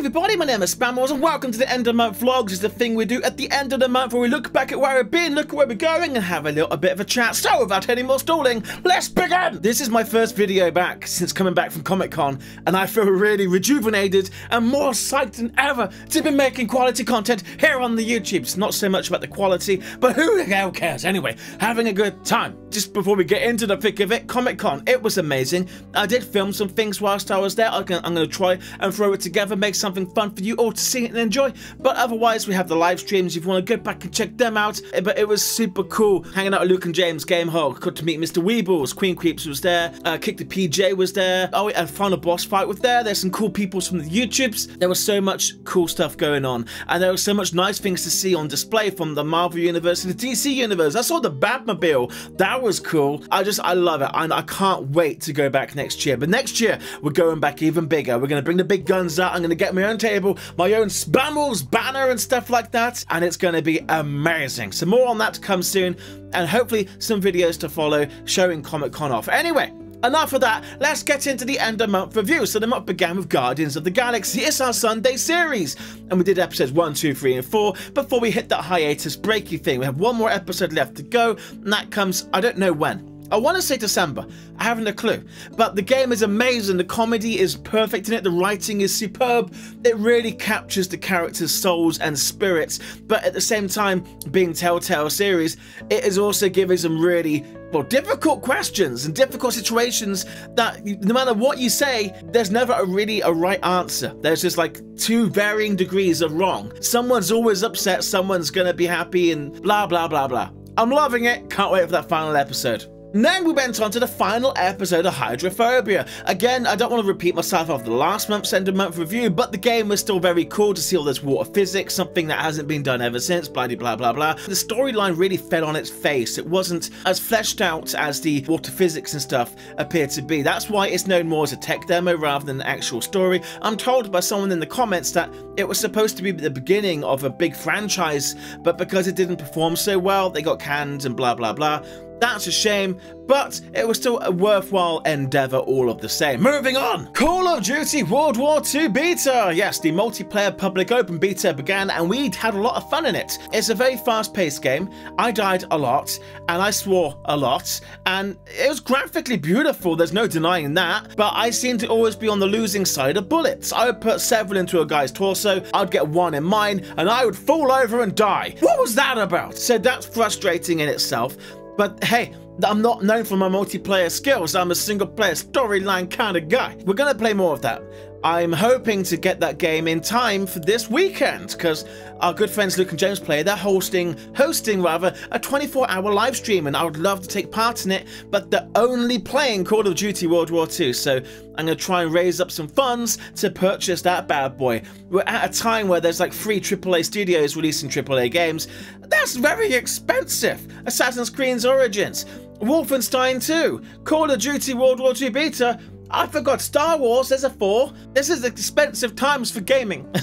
everybody, my name is Spammals and welcome to the end of the month vlogs. It's the thing we do at the end of the month where we look back at where we've been, look at where we're going and have a little bit of a chat. So without any more stalling, let's begin! This is my first video back since coming back from Comic-Con and I feel really rejuvenated and more psyched than ever to be making quality content here on the YouTube. It's not so much about the quality, but who the hell cares? Anyway, having a good time. Just before we get into the thick of it, Comic-Con, it was amazing. I did film some things whilst I was there. I'm going to try and throw it together, make something fun for you all to see and enjoy. But otherwise, we have the live streams if you want to go back and check them out. But it was super cool hanging out with Luke and James, Game Hog. Got to meet Mr. Weebles, Queen Creeps was there, Kick the PJ was there. Oh, and Final Boss Fight was there. There's some cool people from the YouTubes. There was so much cool stuff going on. And there was so much nice things to see on display from the Marvel Universe to the DC Universe. I saw the Batmobile. That was cool. I love it. And I can't wait to go back next year. But next year, we're going back even bigger. We're going to bring the big guns out. I'm going to get my own table, my own Spammals banner and stuff like that. And it's going to be amazing. So more on that to come soon. And hopefully some videos to follow showing Comic-Con off. Anyway, enough of that, let's get into the end of month review. So the month began with Guardians of the Galaxy. It's our Sunday series. And we did episodes 1, 2, 3, and 4 before we hit that hiatus breaky thing. We have one more episode left to go, and that comes, I don't know when. I want to say December, I haven't a clue, but the game is amazing, the comedy is perfect in it, the writing is superb, it really captures the characters' souls and spirits, but at the same time, being Telltale series, it is also giving some really, well, difficult questions and difficult situations that no matter what you say, there's never really a right answer. There's just like two varying degrees of wrong. Someone's always upset, someone's gonna be happy and blah, blah, blah, blah. I'm loving it, can't wait for that final episode. Then we went on to the final episode of Hydrophobia. Again, I don't want to repeat myself after the last month's end of month review, but the game was still very cool to see all this water physics, something that hasn't been done ever since, blah blah blah blah. The storyline really fell on its face. It wasn't as fleshed out as the water physics and stuff appeared to be. That's why it's known more as a tech demo rather than an actual story. I'm told by someone in the comments that it was supposed to be the beginning of a big franchise, but because it didn't perform so well, they got canned and blah blah blah. That's a shame, but it was still a worthwhile endeavour all of the same. Moving on! Call of Duty World War II Beta! Yes, the multiplayer public open beta began and we had a lot of fun in it. It's a very fast-paced game. I died a lot, and I swore a lot, and it was graphically beautiful, there's no denying that, but I seem to always be on the losing side of bullets. I would put several into a guy's torso, I'd get one in mine, and I would fall over and die. What was that about? So that's frustrating in itself. But hey, I'm not known for my multiplayer skills, I'm a single player storyline kind of guy. We're gonna play more of that. I'm hoping to get that game in time for this weekend, because our good friends Luke and James play, they're hosting a 24-hour live stream, and I would love to take part in it, but they're only playing Call of Duty World War II, so I'm going to try and raise up some funds to purchase that bad boy. We're at a time where there's like 3 AAA studios releasing AAA games. That's very expensive. Assassin's Creed Origins, Wolfenstein 2, Call of Duty World War II Beta, I forgot Star Wars, there's a 4. This is expensive times for gaming.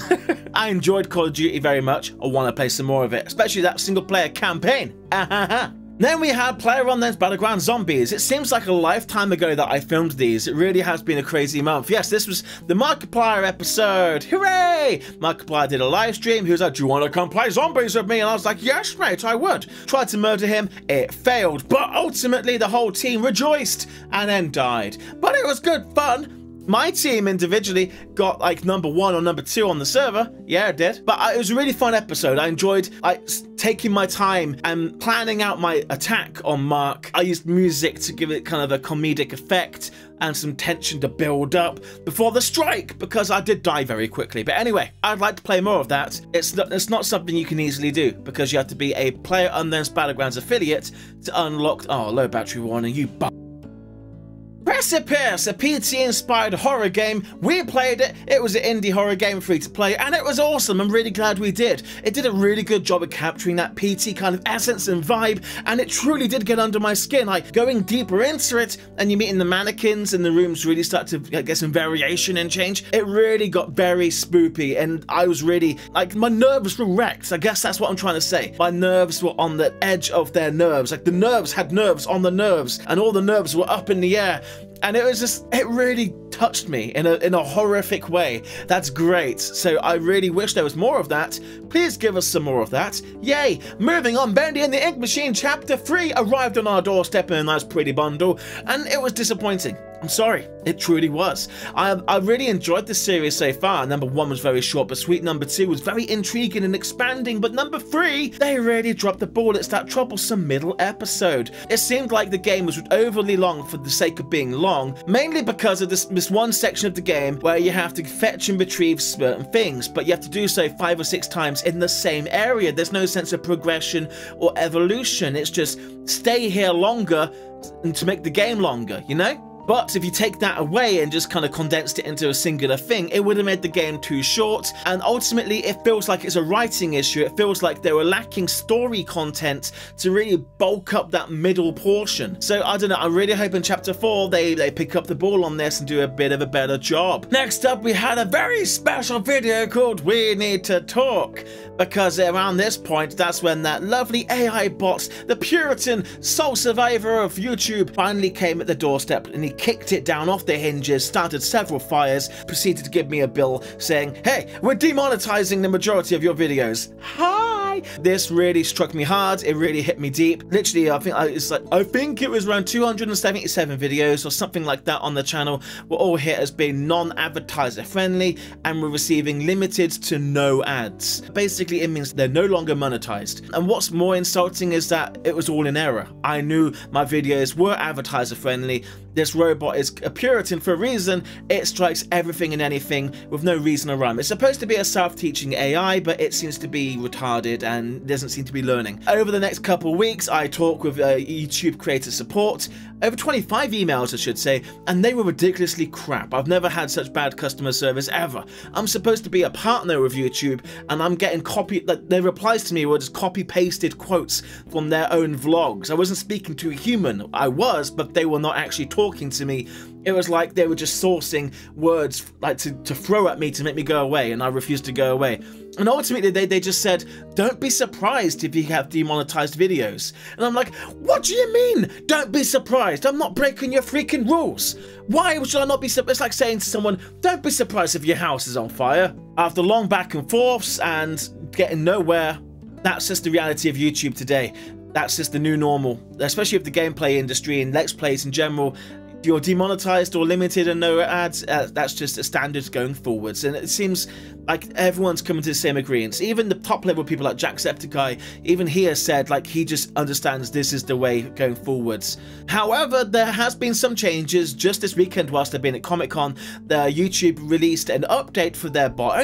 I enjoyed Call of Duty very much. I want to play some more of it, especially that single player campaign. Then we had PlayerUnknown's Battleground Zombies. It seems like a lifetime ago that I filmed these. It really has been a crazy month. Yes, this was the Markiplier episode. Hooray! Markiplier did a live stream. He was like, do you want to come play zombies with me? And I was like, yes, mate, I would. Tried to murder him. It failed. But ultimately, the whole team rejoiced and then died. But it was good fun. My team individually got like #1 or #2 on the server. Yeah, it did. But it was a really fun episode. I enjoyed taking my time and planning out my attack on Mark. I used music to give it kind of a comedic effect and some tension to build up before the strike, because I did die very quickly. But anyway, I'd like to play more of that. It's not something you can easily do, because you have to be a PlayerUnknown's Battlegrounds affiliate to unlock... Oh, low battery warning, you Precipice, a PT-inspired horror game. We played it. It was an indie horror game, free to play, and it was awesome. I'm really glad we did. It did a really good job of capturing that PT kind of essence and vibe, and it truly did get under my skin. Like, going deeper into it, and you're meeting the mannequins, and the rooms really start to get some variation and change. It really got very spoopy, and I was really, like, my nerves were wrecked. I guess that's what I'm trying to say. My nerves were on the edge of their nerves. Like, the nerves had nerves on the nerves, and all the nerves were up in the air. And it really touched me in a horrific way. That's great. So I really wish there was more of that. Please give us some more of that. Yay! Moving on, Bendy and the Ink Machine Chapter 3 arrived on our doorstep in a nice pretty bundle, and it was disappointing. I'm sorry, it truly was. I really enjoyed the series so far. Number 1 was very short but sweet. Number 2 was very intriguing and expanding. But number 3, they really dropped the ball. It's that troublesome middle episode. It seemed like the game was overly long for the sake of being long, mainly because of this one section of the game where you have to fetch and retrieve certain things, but you have to do so 5 or 6 times in the same area. There's no sense of progression or evolution. It's just stay here longer and to make the game longer, you know? But if you take that away and just kind of condensed it into a singular thing, it would have made the game too short, and ultimately it feels like it's a writing issue. It feels like they were lacking story content to really bulk up that middle portion. So I don't know, I really hope in Chapter 4 they pick up the ball on this and do a bit of a better job. Next up, we had a very special video called We Need to Talk, because around this point, that's when that lovely AI bot, the Puritan sole survivor of YouTube, finally came at the doorstep, and he kicked it down off the hinges, started several fires, proceeded to give me a bill saying, "Hey, we're demonetizing the majority of your videos." Hi! This really struck me hard. It really hit me deep. Literally, I think it was around 277 videos or something like that on the channel were all hit as being non-advertiser friendly and were receiving limited to no ads. Basically, it means they're no longer monetized. And what's more insulting is that it was all in error. I knew my videos were advertiser friendly. This robot is a Puritan for a reason. It strikes everything and anything with no reason or rhyme. It's supposed to be a self-teaching AI, but it seems to be retarded and doesn't seem to be learning. Over the next couple of weeks, I talk with YouTube creator support, over 25 emails I should say, and they were ridiculously crap. I've never had such bad customer service ever. I'm supposed to be a partner with YouTube, and I'm getting their replies to me were just copy-pasted quotes from their own vlogs. I wasn't speaking to a human. I was, but they were not actually talking to me. It was like they were just sourcing words like to throw at me to make me go away, and I refused to go away. And ultimately they just said, "Don't be surprised if you have demonetized videos." And I'm like, what do you mean, don't be surprised? I'm not breaking your freaking rules. Why should I not be surprised? It's like saying to someone, don't be surprised if your house is on fire. After long back and forths and getting nowhere, that's just the reality of YouTube today. That's just the new normal, especially with the gameplay industry and Let's Plays in general. If you're demonetized or limited and no ads, that's just a standard going forwards. And it seems like everyone's coming to the same agreement. Even the top level people like Jacksepticeye, even he has said like he just understands this is the way going forwards. However, there has been some changes. Just this weekend whilst they've been at Comic-Con, YouTube released an update for their bot. It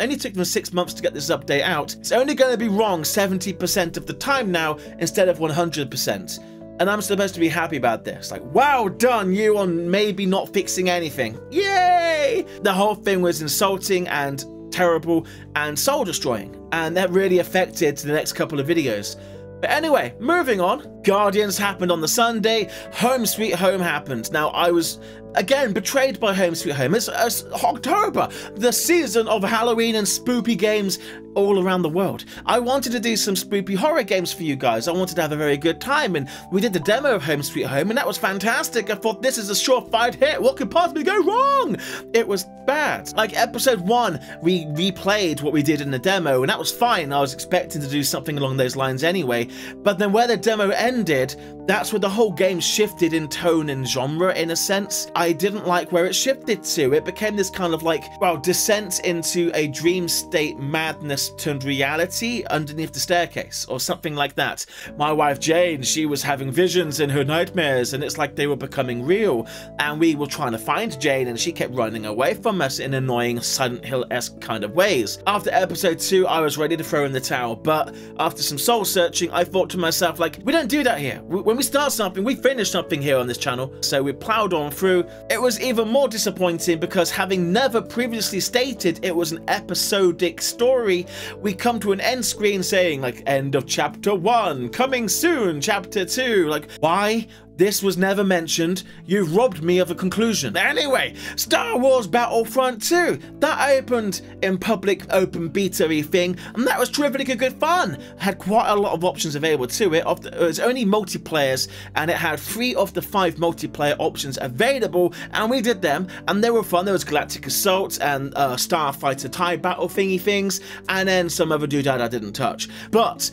only took them 6 months to get this update out. It's only going to be wrong 70% of the time now instead of 100%. And I'm supposed to be happy about this. Like, well done you on maybe not fixing anything. Yay! The whole thing was insulting and terrible and soul destroying. And that really affected the next couple of videos. But anyway, moving on. Guardians happened on the Sunday. Home Sweet Home happened. Now, I was, again, betrayed by Home Sweet Home. It's October, the season of Halloween and spoopy games all around the world. I wanted to do some spoopy horror games for you guys. I wanted to have a very good time, and we did the demo of Home Sweet Home, and that was fantastic. I thought, this is a surefire hit. What could possibly go wrong? It was bad. Like, episode 1, we replayed what we did in the demo, and that was fine. I was expecting to do something along those lines anyway. But then where the demo ended, that's where the whole game shifted in tone and genre, in a sense. I didn't like where it shifted to. It became this kind of like, well, descent into a dream state madness turned reality underneath the staircase, or something like that. My wife Jane, she was having visions in her nightmares, and it's like they were becoming real. And we were trying to find Jane, and she kept running away from us in annoying Silent Hill-esque kind of ways. After episode 2, I was ready to throw in the towel, but after some soul searching, I thought to myself, like, we don't do that here. When we start something, we finish something here on this channel. So we plowed on through. It was even more disappointing because, having never previously stated it was an episodic story, we come to an end screen saying like, end of chapter 1, coming soon, chapter 2. Like, why This was never mentioned. You've robbed me of a conclusion. Anyway, Star Wars Battlefront 2. That opened in public open beta-y thing, and that was terrifically good fun. Had quite a lot of options available to it. It was only multiplayers, and it had 3 of the 5 multiplayer options available, and we did them, and they were fun. There was Galactic Assault and Starfighter TIE battle thingy things, and then some other doodad I didn't touch. But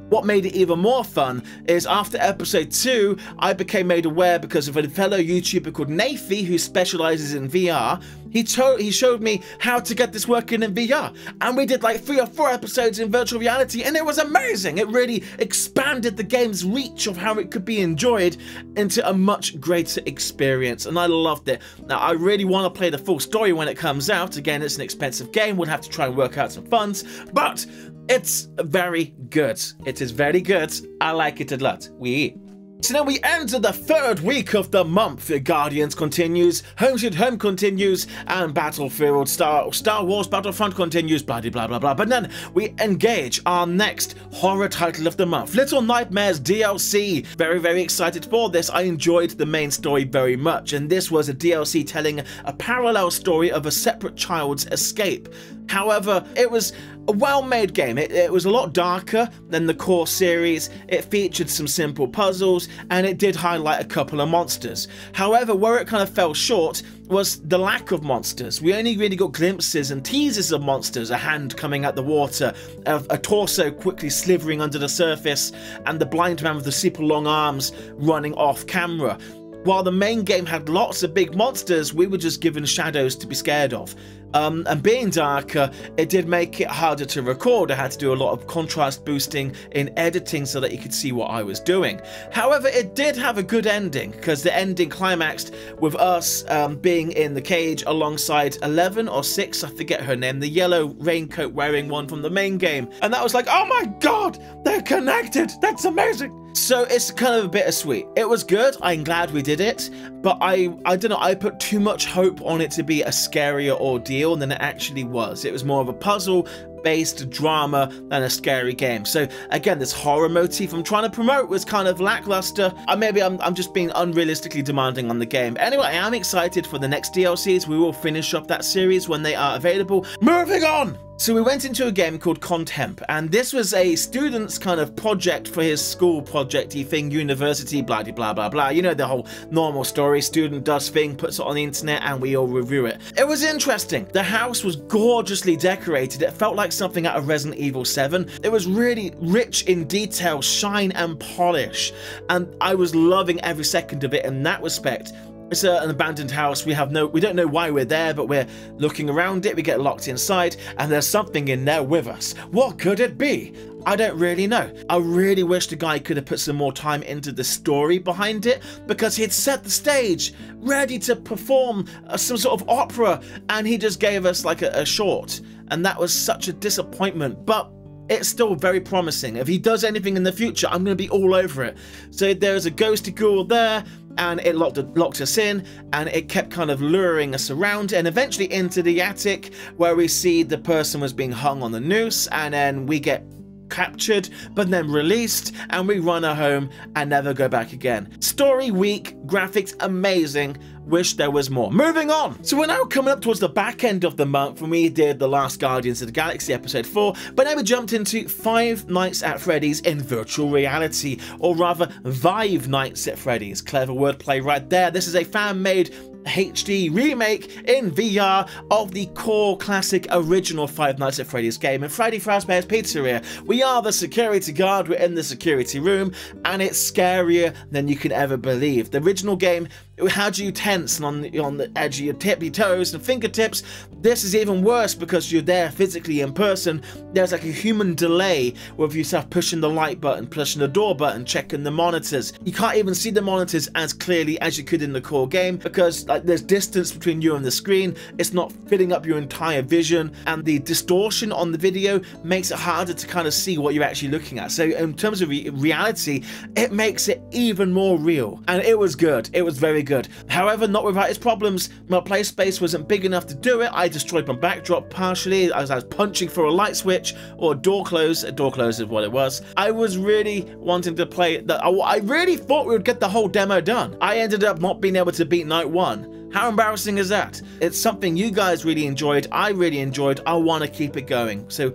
what made it even more fun is after episode 2, I became made aware because of a fellow YouTuber called Nathy who specializes in VR. He showed me how to get this working in VR, and we did like 3 or 4 episodes in virtual reality, and it was amazing. It really expanded the game's reach of how it could be enjoyed into a much greater experience, and I loved it. Now, I really want to play the full story when it comes out. Again, it's an expensive game. We'll have to try and work out some funds, but it's very good. It is very good. I like it a lot. So now we enter the 3rd week of the month. The Guardians continues, Home Sweet Home continues, and Battlefield Star Wars Battlefront continues, blah blah blah blah. But then we engage our next horror title of the month, Little Nightmares DLC. Very, very excited for this. I enjoyed the main story very much, and this was a DLC telling a parallel story of a separate child's escape. However, it was a well-made game. It was a lot darker than the core series. It featured some simple puzzles, and it did highlight a couple of monsters. However, where it kind of fell short was the lack of monsters. We only really got glimpses and teasers of monsters, a hand coming out the water, a torso quickly slithering under the surface, and the blind man with the super long arms running off camera. While the main game had lots of big monsters, we were just given shadows to be scared of. And being darker, it did make it harder to record. I had to do a lot of contrast boosting in editing so that you could see what I was doing. However, it did have a good ending, because the ending climaxed with us being in the cage alongside 11 or 6, I forget her name, the yellow raincoat wearing one from the main game. And that was like, oh my god, they're connected, that's amazing. So it's kind of a bittersweet. It was good, I'm glad we did it, but I don't know, I put too much hope on it to be a scarier ordeal than it actually was. It was more of a puzzle-based drama than a scary game. So again, this horror motif I'm trying to promote was kind of lackluster. Maybe I'm just being unrealistically demanding on the game. Anyway, I am excited for the next DLCs. We will finish up that series when they are available. Moving on! So we went into a game called Contemp, and this was a student's kind of project for his school project-y thing, university, blah blah blah blah. You know the whole normal story, student does thing, puts it on the internet, and we all review it. It was interesting. The house was gorgeously decorated. It felt like something out of Resident Evil 7. It was really rich in detail, shine, and polish, and I was loving every second of it in that respect. It's an abandoned house. We don't know why we're there, but we're looking around it. We get locked inside, and there's something in there with us. What could it be? I don't really know. I really wish the guy could have put some more time into the story behind it, because he'd set the stage ready to perform some sort of opera, and he just gave us like a short, and that was such a disappointment. But it's still very promising. If he does anything in the future, I'm going to be all over it. So there's a ghosty ghoul there, and it locked us in, and it kept kind of luring us around, and eventually into the attic, where we see the person was being hung on the noose, and then we get captured, but then released, and we run her home and never go back again. Story weak, graphics amazing, wish there was more. Moving on! So we're now coming up towards the back end of the month when we did The Last Guardians of the Galaxy episode 4, but now we jumped into Five Nights at Freddy's in virtual reality, or rather Vive Nights at Freddy's. Clever wordplay right there. This is a fan-made HD remake in VR of the core classic original Five Nights at Freddy's game in Freddy Fazbear's Pizzeria. We are the security guard, we're in the security room, and it's scarier than you can ever believe. The original game, it had you tense and on the edge of your tippy toes and fingertips. This is even worse because you're there physically in person. There's like a human delay with yourself pushing the light button, pushing the door button, checking the monitors. You can't even see the monitors as clearly as you could in the core game because like like there's distance between you and the screen, it's not filling up your entire vision, and the distortion on the video makes it harder to kind of see what you're actually looking at. So in terms of reality, it makes it even more real, and it was good. It was very good. However, not without its problems. My play space wasn't big enough to do it. I destroyed my backdrop partially as I was punching for a light switch or a door close. A door close is what it was. I was really wanting to play that. I really thought we would get the whole demo done. I ended up not being able to beat night 1. How embarrassing is that? It's something you guys really enjoyed. I really enjoyed. I want to keep it going. So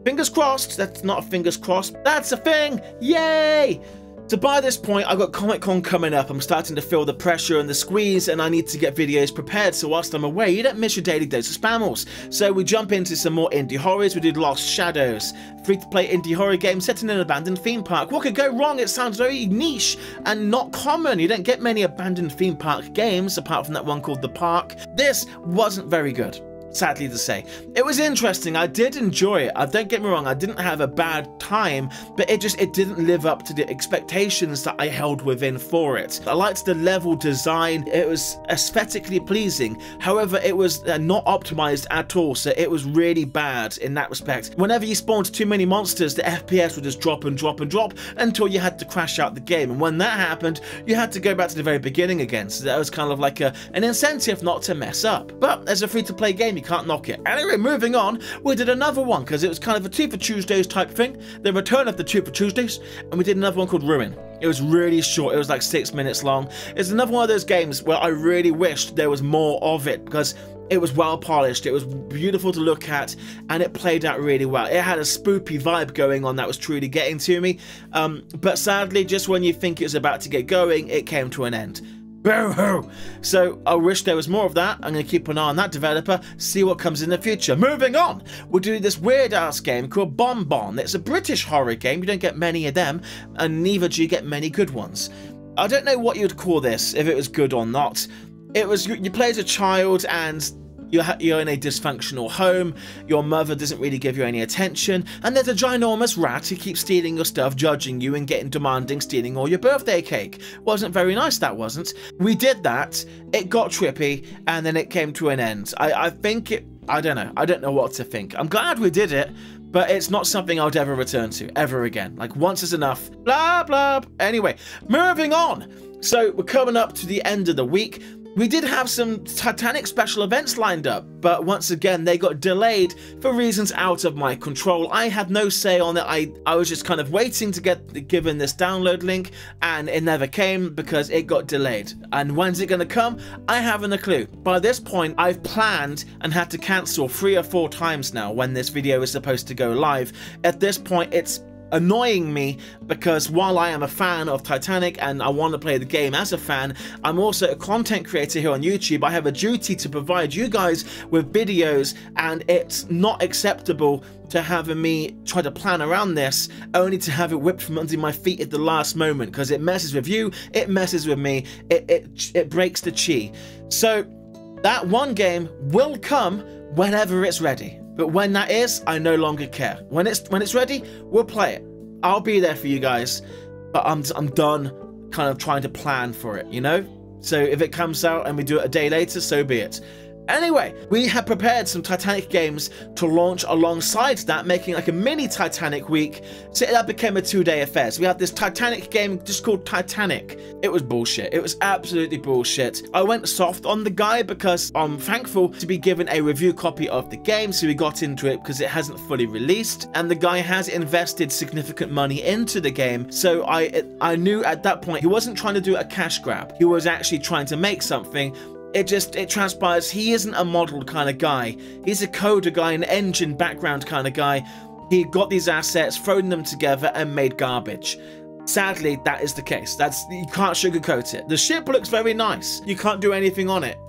fingers crossed. That's not a fingers crossed. That's a thing. Yay! So by this point, I've got Comic-Con coming up. I'm starting to feel the pressure and the squeeze, and I need to get videos prepared, so whilst I'm away, you don't miss your daily dose of Spammals. So we jump into some more indie horrors. We did Lost Shadows, free-to-play indie horror game set in an abandoned theme park. What could go wrong? It sounds very niche and not common. You don't get many abandoned theme park games, apart from that one called The Park. This wasn't very good, sadly to say. It was interesting. I did enjoy it. Don't get me wrong, I didn't have a bad time, but it didn't live up to the expectations that I held within for it. I liked the level design. It was aesthetically pleasing. However, it was not optimized at all, so it was really bad in that respect. Whenever you spawned too many monsters, the FPS would just drop and drop and drop until you had to crash out the game, and when that happened, you had to go back to the very beginning again. So that was kind of like an incentive not to mess up. But as a free-to-play game, you can't knock it. Anyway, moving on, we did another one because it was kind of a 2 for Tuesdays type thing, the return of the 2 for Tuesdays, and we did another one called Ruin. It was really short. It was like 6 minutes long. It's another one of those games where I really wished there was more of it because it was well polished, it was beautiful to look at, and it played out really well. It had a spoopy vibe going on that was truly getting to me, but sadly, just when you think it was about to get going, it came to an end. Boo-hoo! So I wish there was more of that. I'm going to keep an eye on that developer, see what comes in the future. Moving on, we're doing this weird-ass game called Bon Bon. It's a British horror game. You don't get many of them, and neither do you get many good ones. I don't know what you'd call this, if it was good or not. It was, you play as a child, and you're in a dysfunctional home, your mother doesn't really give you any attention, and there's a ginormous rat who keeps stealing your stuff, judging you and getting demanding, stealing all your birthday cake. Wasn't very nice, that wasn't. We did that, it got trippy, and then it came to an end. I think it, I don't know what to think. I'm glad we did it, but it's not something I'd ever return to, ever again. Like, once is enough, blah, blah. Anyway, moving on. So, we're coming up to the end of the week. We did have some Titanic special events lined up, but once again, they got delayed for reasons out of my control. I had no say on it. I was just kind of waiting to get given this download link, and it never came because it got delayed. And when's it going to come? I haven't a clue. By this point, I've planned and had to cancel 3 or 4 times now when this video is supposed to go live. At this point, it's annoying me because while I am a fan of Titanic and I want to play the game as a fan, I'm also a content creator here on YouTube. I have a duty to provide you guys with videos, and it's not acceptable to have me try to plan around this only to have it whipped from under my feet at the last moment, because it messes with you, it messes with me, it breaks the chi. So that one game will come whenever it's ready. But when that is, I no longer care. When it's ready, we'll play it. I'll be there for you guys. But I'm done kind of trying to plan for it, you know? So if it comes out and we do it a day later, so be it. Anyway, we have prepared some Titanic games to launch alongside that, making like a mini Titanic week. So that became a 2-day affair. So we had this Titanic game just called Titanic. It was bullshit. It was absolutely bullshit. I went soft on the guy because I'm thankful to be given a review copy of the game, so we got into it because it hasn't fully released, and the guy has invested significant money into the game. So I knew at that point he wasn't trying to do a cash grab. He was actually trying to make something. It transpires he isn't a model kind of guy. He's a coder guy, an engine background kind of guy. He got these assets, thrown them together, and made garbage. Sadly, that is the case. You can't sugarcoat it. The ship looks very nice. You can't do anything on it.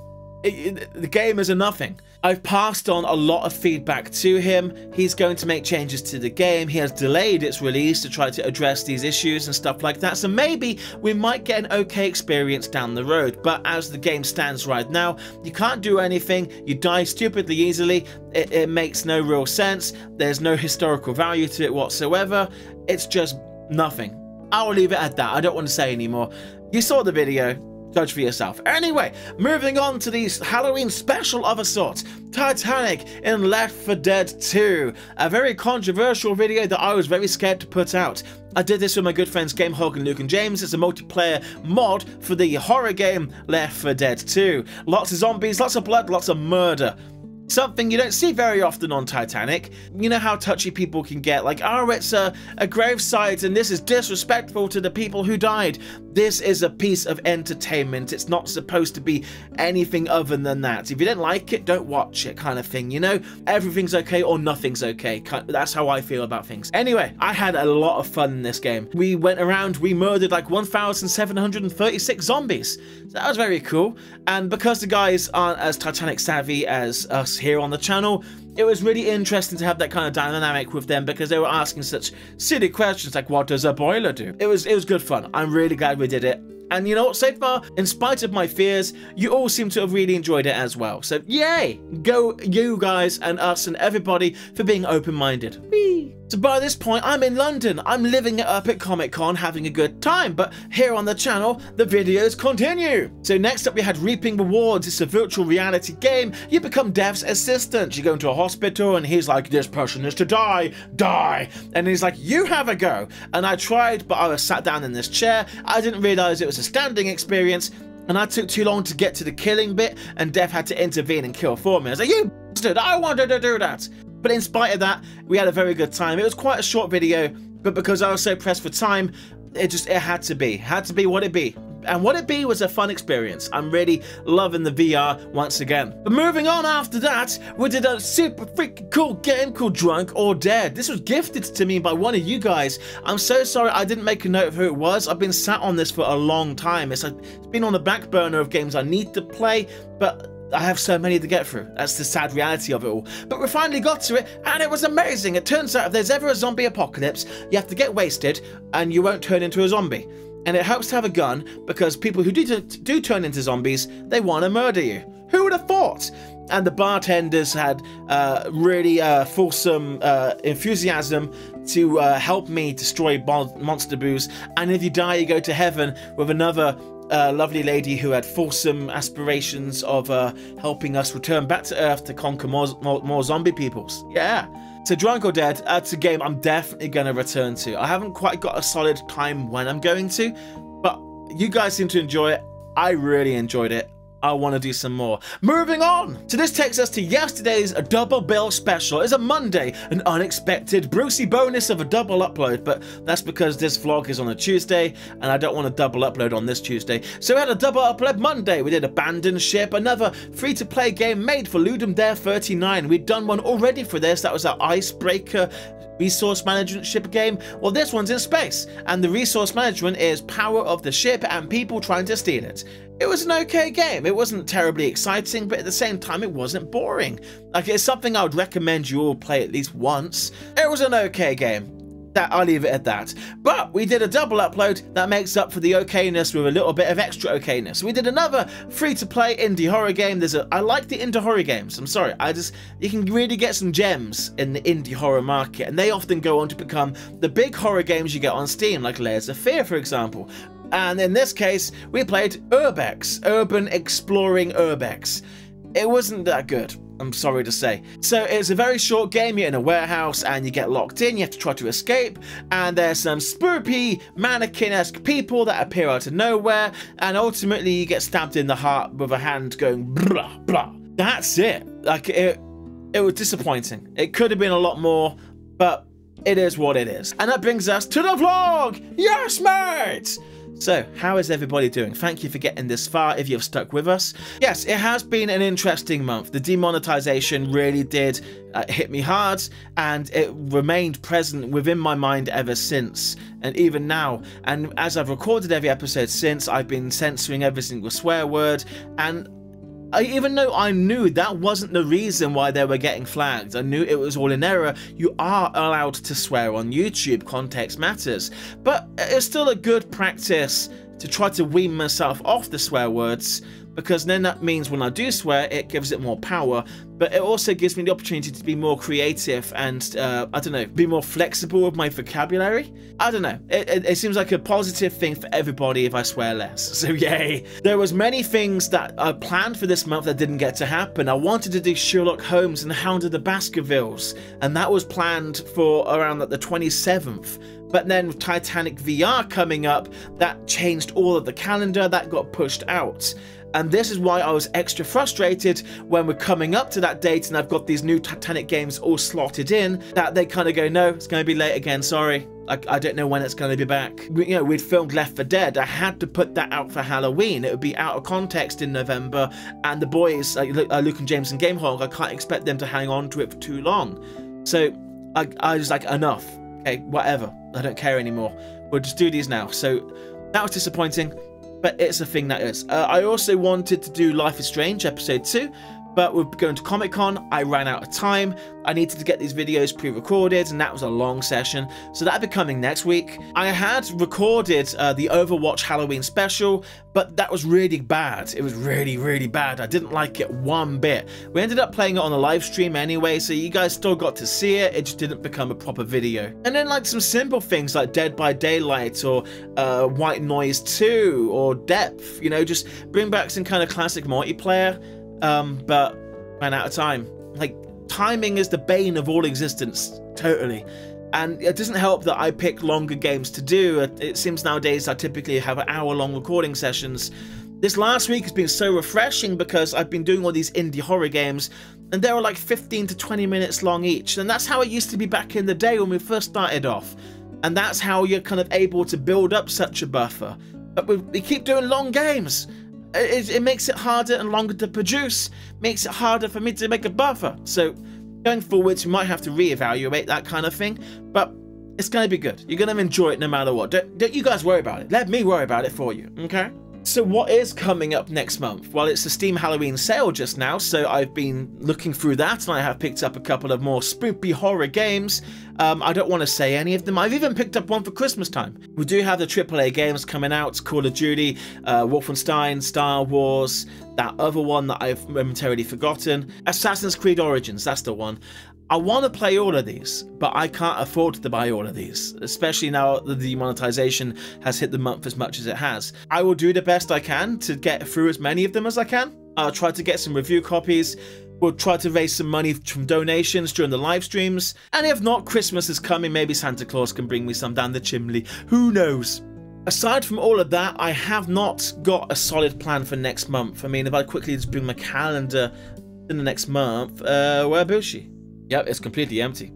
The game is a nothing. I've passed on a lot of feedback to him. He's going to make changes to the game. He has delayed its release to try to address these issues and stuff like that. So maybe we might get an okay experience down the road. But as the game stands right now, you can't do anything. You die stupidly easily. It makes no real sense. There's no historical value to it whatsoever. It's just nothing. I'll leave it at that. I don't want to say anymore. You saw the video. Judge for yourself. Anyway, moving on to the Halloween special of a sort. Titanic in Left 4 Dead 2. A very controversial video that I was very scared to put out. I did this with my good friends Game Hog and Luke and James. It's a multiplayer mod for the horror game Left 4 Dead 2. Lots of zombies, lots of blood, lots of murder. Something you don't see very often on Titanic. You know how touchy people can get, like, oh, it's a gravesite and this is disrespectful to the people who died. This is a piece of entertainment. It's not supposed to be anything other than that. If you don't like it, don't watch it, kind of thing, you know? Everything's okay or nothing's okay. That's how I feel about things. Anyway, I had a lot of fun in this game. We went around, we murdered like 1,736 zombies. So that was very cool. And because the guys aren't as Titanic savvy as us here on the channel, it was really interesting to have that kind of dynamic with them, because they were asking such silly questions like, what does a boiler do? It was good fun. I'm really glad we did it. And you know what, so far, in spite of my fears, you all seem to have really enjoyed it as well. So yay! Go you guys and us and everybody for being open-minded. Whee! So by this point, I'm in London. I'm living it up at Comic-Con, having a good time. But here on the channel, the videos continue. So next up, we had Reaping Rewards. It's a virtual reality game. You become Dev's assistant. You go into a hospital and he's like, this person is to die. Die. And he's like, you have a go. And I tried, but I was sat down in this chair. I didn't realize it was a standing experience. And I took too long to get to the killing bit. And Dev had to intervene and kill for me. I was like, you bastard, I wanted to do that. But in spite of that, we had a very good time. It was quite a short video, but because I was so pressed for time, it had to be what it be. And what it be was a fun experience. I'm really loving the VR once again. But moving on after that, we did a super freaking cool game called Drunk or Dead. This was gifted to me by one of you guys. I'm so sorry I didn't make a note of who it was. I've been sat on this for a long time. It's been on the back burner of games I need to play, but I have so many to get through. That's the sad reality of it all. But we finally got to it, and it was amazing. It turns out if there's ever a zombie apocalypse, you have to get wasted, and you won't turn into a zombie. And it helps to have a gun, because people who do turn into zombies, they want to murder you. Who would have thought? And the bartenders had really fulsome enthusiasm to help me destroy monster boos. And if you die, you go to heaven with another lovely lady who had fulsome aspirations of helping us return back to Earth to conquer more zombie peoples. Yeah. So Drunk or Dead, that's a game I'm definitely going to return to. I haven't quite got a solid time when I'm going to, but you guys seem to enjoy it. I really enjoyed it. I want to do some more. Moving on! So this takes us to yesterday's double bill special. It's a Monday, an unexpected Brucey bonus of a double upload, but that's because this vlog is on a Tuesday, and I don't want to double upload on this Tuesday. So we had a double upload Monday. We did Abandoned Ship, another free-to-play game made for Ludum Dare 39. We'd done one already for this. That was our Icebreaker resource management ship game. Well, this one's in space, and the resource management is power of the ship and people trying to steal it. It was an okay game. It wasn't terribly exciting, but at the same time, it wasn't boring. Like, it's something I would recommend you all play at least once. It was an okay game. I'll leave it at that. But we did a double upload that makes up for the okayness with a little bit of extra okayness. We did another free-to-play indie horror game. I like the indie horror games. I'm sorry. You can really get some gems in the indie horror market, and they often go on to become the big horror games you get on Steam, like Layers of Fear, for example. And in this case, we played Urbex, Urban Exploring Urbex. It wasn't that good, I'm sorry to say. So it's a very short game. You're in a warehouse and you get locked in. You have to try to escape, and there's some spoopy mannequin-esque people that appear out of nowhere, and ultimately you get stabbed in the heart with a hand going blah blah. That's it. Like, it was disappointing. It could have been a lot more, but it is what it is. And that brings us to the vlog. Yes, mate! So, how is everybody doing? Thank you for getting this far if you've stuck with us. Yes, it has been an interesting month. The demonetization really did hit me hard, and it remained present within my mind ever since, and even now. And as I've recorded every episode since, I've been censoring every single swear word, and even though I knew that wasn't the reason why they were getting flagged, I knew it was all in error. You are allowed to swear on YouTube, context matters, but it's still a good practice to try to wean myself off the swear words, because then that means when I do swear, it gives it more power, but it also gives me the opportunity to be more creative and, I don't know, be more flexible with my vocabulary. I don't know. It seems like a positive thing for everybody if I swear less. So yay. There was many things that I planned for this month that didn't get to happen. I wanted to do Sherlock Holmes and Hound of the Baskervilles, and that was planned for around the 27th. But then with Titanic VR coming up, that changed all of the calendar, that got pushed out. And this is why I was extra frustrated when we're coming up to that date and I've got these new Titanic games all slotted in, that they kind of go, no, it's going to be late again, sorry. I don't know when it's going to be back. You know, we'd filmed Left 4 Dead. I had to put that out for Halloween. It would be out of context in November, and the boys, like Luke and James and Gamehog, I can't expect them to hang on to it for too long. So I was like, enough. Okay, whatever. I don't care anymore. We'll just do these now. So that was disappointing, but it's a thing that is. I also wanted to do Life is Strange episode 2, but we're going to Comic-Con. I ran out of time. I needed to get these videos pre-recorded, and that was a long session, so that'll be coming next week. I had recorded the Overwatch Halloween special, but that was really bad. It was really, really bad. I didn't like it one bit. We ended up playing it on a live stream anyway, so you guys still got to see it. It just didn't become a proper video. And then like some simple things like Dead by Daylight or White Noise 2 or Depth, you know, just bring back some kind of classic multiplayer. But ran out of time. Like, timing is the bane of all existence, totally. And it doesn't help that I pick longer games to do. It seems nowadays I typically have hour-long recording sessions. This last week has been so refreshing because I've been doing all these indie horror games, and they were like 15 to 20 minutes long each. And that's how it used to be back in the day when we first started off. And that's how you're kind of able to build up such a buffer. But we keep doing long games. It makes it harder and longer to produce, makes it harder for me to make a buffer. So going forwards, we might have to reevaluate that kind of thing, but it's going to be good. You're going to enjoy it no matter what. Don't you guys worry about it. Let me worry about it for you, okay? So what is coming up next month? Well, it's the Steam Halloween sale just now, so I've been looking through that, and I have picked up a couple of more spoopy horror games. I don't want to say any of them. I've even picked up one for Christmas time. We do have the AAA games coming out, Call of Duty, Wolfenstein, Star Wars, that other one that I've momentarily forgotten, Assassin's Creed Origins, that's the one. I want to play all of these, but I can't afford to buy all of these, especially now that the demonetization has hit the month as much as it has. I will do the best I can to get through as many of them as I can. I'll try to get some review copies. We'll try to raise some money from donations during the live streams. And if not, Christmas is coming. Maybe Santa Claus can bring me some down the chimney. Who knows? Aside from all of that, I have not got a solid plan for next month. I mean, if I quickly just bring my calendar in the next month, where is she? Yep, it's completely empty.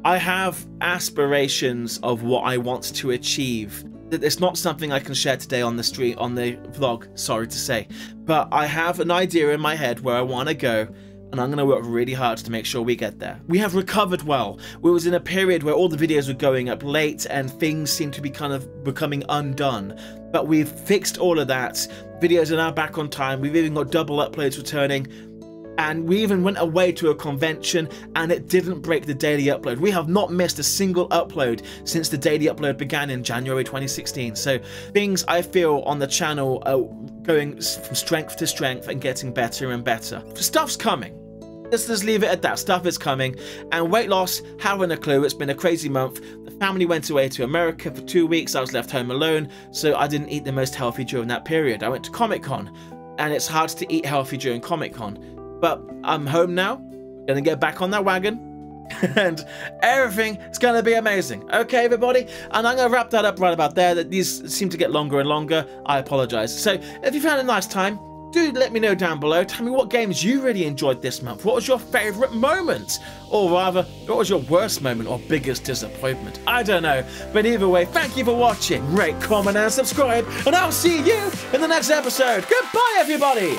I have aspirations of what I want to achieve. It's not something I can share today on the vlog, sorry to say. But I have an idea in my head where I want to go, and I'm going to work really hard to make sure we get there. We have recovered well. We was in a period where all the videos were going up late and things seemed to be kind of becoming undone. But we've fixed all of that. Videos are now back on time. We've even got double uploads returning. And we even went away to a convention and it didn't break the daily upload. We have not missed a single upload since the daily upload began in January 2016. So things I feel on the channel are going from strength to strength and getting better and better. Stuff's coming. Let's just leave it at that. Stuff is coming. And weight loss, haven't a clue. It's been a crazy month. The family went away to America for 2 weeks. I was left home alone, so I didn't eat the most healthy during that period. I went to Comic-Con, and it's hard to eat healthy during Comic-Con. But I'm home now, gonna get back on that wagon, and everything is gonna be amazing. Okay, everybody? And I'm gonna wrap that up right about there. That these seem to get longer and longer. I apologize. So if you found a nice time, do let me know down below. Tell me what games you really enjoyed this month. What was your favorite moment? Or rather, what was your worst moment or biggest disappointment? I don't know. But either way, thank you for watching. Rate, comment, and subscribe. And I'll see you in the next episode. Goodbye, everybody.